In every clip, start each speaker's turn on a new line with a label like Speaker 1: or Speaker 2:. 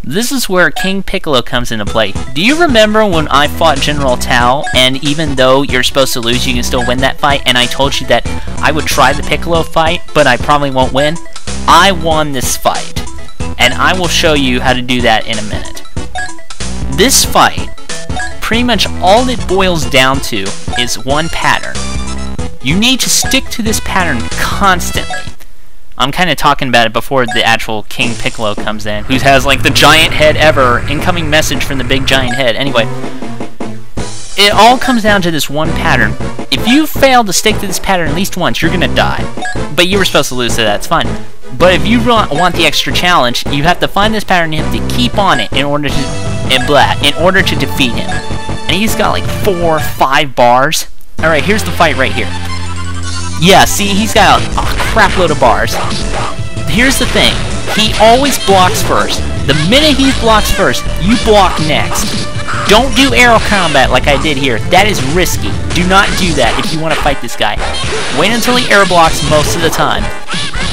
Speaker 1: This is where King Piccolo comes into play. Do you remember when I fought General Tao, and even though you're supposed to lose, you can still win that fight, and I told you that I would try the Piccolo fight, but I probably won't win? I won this fight, and I will show you how to do that in a minute. This fight, pretty much all it boils down to is one pattern. You need to stick to this pattern constantly. I'm kind of talking about it before the actual King Piccolo comes in, who has like the giant head ever. Incoming message from the big giant head. Anyway, it all comes down to this one pattern. If you fail to stick to this pattern at least once, you're gonna die. But you were supposed to lose, so that's fine. But if you want the extra challenge, you have to find this pattern. You have to keep on it in order to defeat him. And he's got like 4 or 5 bars. All right, here's the fight right here. Yeah, see, he's got a crap load of bars. Here's the thing. He always blocks first. The minute he blocks first, you block next. Don't do arrow combat like I did here. That is risky. Do not do that if you want to fight this guy. Wait until he air blocks most of the time.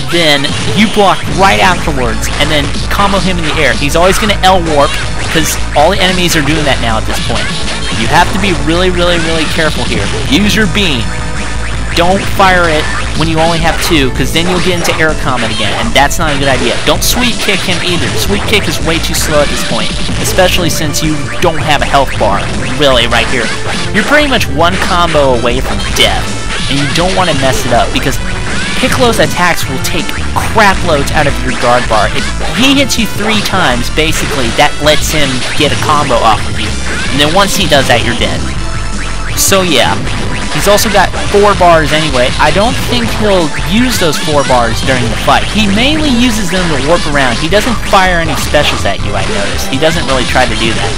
Speaker 1: Then you block right afterwards, and then combo him in the air. He's always going to L-warp, because all the enemies are doing that now at this point. You have to be really, really, really careful here. Use your beam. Don't fire it when you only have 2, because then you'll get into air combat again, and that's not a good idea. Don't sweep kick him either. Sweep kick is way too slow at this point, especially since you don't have a health bar, really, right here. You're pretty much one combo away from death, and you don't want to mess it up, because Piccolo's attacks will take crap loads out of your guard bar. If he hits you 3 times, basically, that lets him get a combo off of you, and then once he does that, you're dead. So yeah. He's also got 4 bars anyway. I don't think he'll use those 4 bars during the fight. He mainly uses them to warp around. He doesn't fire any specials at you, I noticed. He doesn't really try to do that.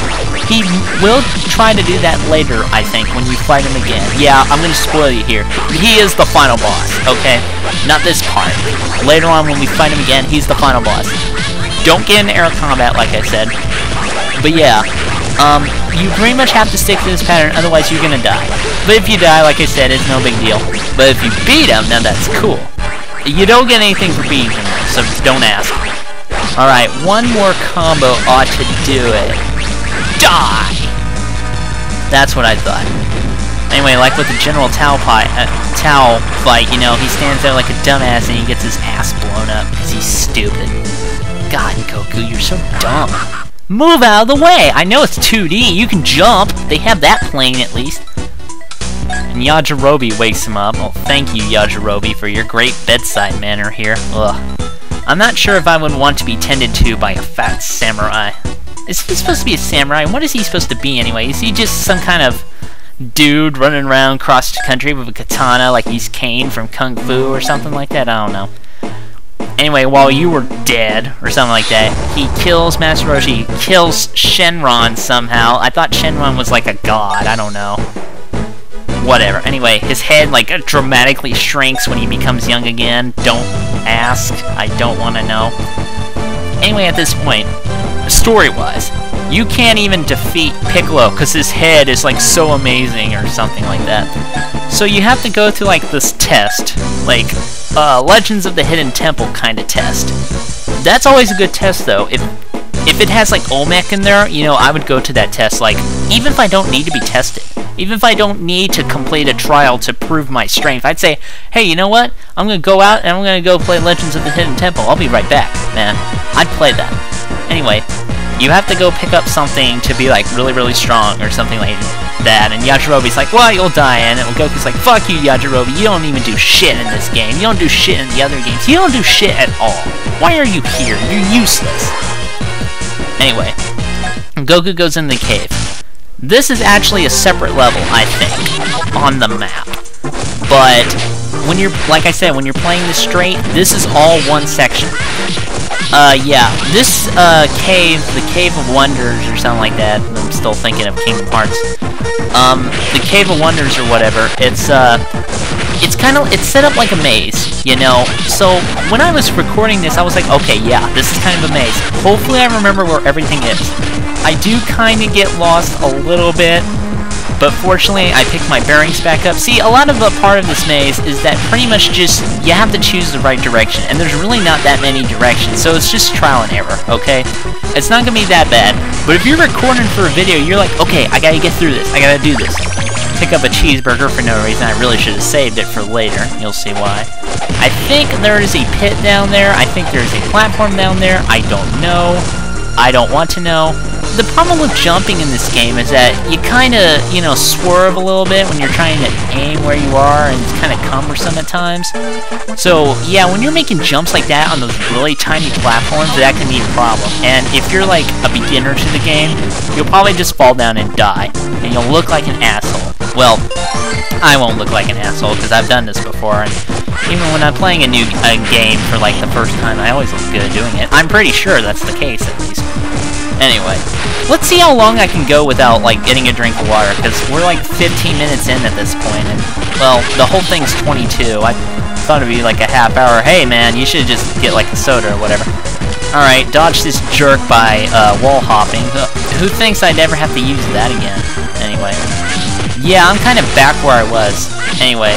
Speaker 1: He will try to do that later, I think, when you fight him again. Yeah, I'm going to spoil you here. He is the final boss, okay? Not this part. Later on, when we fight him again, he's the final boss. Don't get into air combat, like I said. But yeah. You pretty much have to stick to this pattern, otherwise you're gonna die. But if you die, like I said, it's no big deal. But if you beat him, now that's cool. You don't get anything for beating him, so don't ask. Alright, one more combo ought to do it. Die! That's what I thought. Anyway, like with the General Tao fight, you know, he stands there like a dumbass and he gets his ass blown up because he's stupid. God, Goku, you're so dumb. Move out of the way! I know it's 2D, you can jump! They have that plane at least. And Yajirobe wakes him up. Oh, thank you, Yajirobe, for your great bedside manner here. Ugh. I'm not sure if I would want to be tended to by a fat samurai. Is he supposed to be a samurai? What is he supposed to be anyway? Is he just some kind of dude running around across the country with a katana like he's Kane from Kung Fu or something like that? I don't know. Anyway, while you were dead, or something like that, he kills Master Roshi, kills Shenron somehow. I thought Shenron was like a god, I don't know. Whatever. Anyway, his head, like, dramatically shrinks when he becomes young again. Don't ask. I don't want to know. Anyway, at this point, story-wise, you can't even defeat Piccolo, because his head is, like, so amazing, or something like that. So you have to go through, like, this test, like, Legends of the Hidden Temple kind of test. That's always a good test, though. If it has, like, Olmec in there, you know, I would go to that test, like, even if I don't need to be tested. Even if I don't need to complete a trial to prove my strength, I'd say, hey, you know what? I'm going to go out and I'm going to go play Legends of the Hidden Temple. I'll be right back, man. I'd play that. Anyway, you have to go pick up something to be, like, really, really strong or something like that. And Yajirobe's like, well, you'll die. And Goku's like, fuck you, Yajirobe. You don't even do shit in this game. You don't do shit in the other games. You don't do shit at all. Why are you here? You're useless. Anyway, Goku goes in the cave. This is actually a separate level, I think, on the map. But when you're, like I said, when you're playing this straight, this is all one section. Yeah, this cave, the Cave of Wonders or something like that. I'm still thinking of Kingdom Hearts. The Cave of Wonders or whatever. It's set up like a maze, you know. So when I was recording this, I was like, okay, yeah, this is kind of a maze. Hopefully, I remember where everything is. I do kind of get lost a little bit, but fortunately I picked my bearings back up. See, a lot of the part of this maze is that pretty much just you have to choose the right direction, and there's really not that many directions, so it's just trial and error, okay? It's not gonna be that bad, but if you're recording for a video, you're like, okay, I gotta get through this, I gotta do this. Pick up a cheeseburger for no reason. I really should have saved it for later. You'll see why. I think there is a pit down there. I think there's a platform down there. I don't know. I don't want to know. The problem with jumping in this game is that you kind of, you know, swerve a little bit when you're trying to aim where you are, and it's kind of cumbersome at times. So, yeah, when you're making jumps like that on those really tiny platforms, that can be a problem. And if you're, like, a beginner to the game, you'll probably just fall down and die, and you'll look like an asshole. Well, I won't look like an asshole, because I've done this before, and even when I'm playing a game for, like, the first time, I always look good doing it. I'm pretty sure that's the case, at least. Anyway, let's see how long I can go without, like, getting a drink of water, because we're, like, 15 minutes in at this point, and, well, the whole thing's 22. I thought it'd be, like, a half hour. Hey, man, you should just get, like, a soda or whatever. Alright, dodge this jerk by, wall hopping. Who thinks I'd ever have to use that again? Anyway. Yeah, I'm kind of back where I was. Anyway,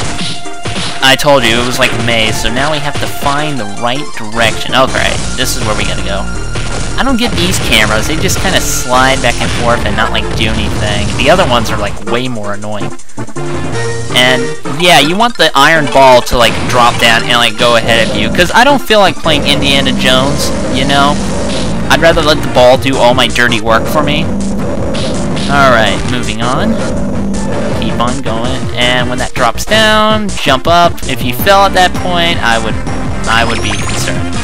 Speaker 1: I told you, it was like a maze, so now we have to find the right direction. Okay, this is where we gotta go. I don't get these cameras, they just kind of slide back and forth and not like do anything. The other ones are like way more annoying. And yeah, you want the iron ball to like drop down and like go ahead of you, because I don't feel like playing Indiana Jones, you know? I'd rather let the ball do all my dirty work for me. Alright, moving on. Keep on going, and when that drops down, jump up. If you fell at that point, I would be concerned.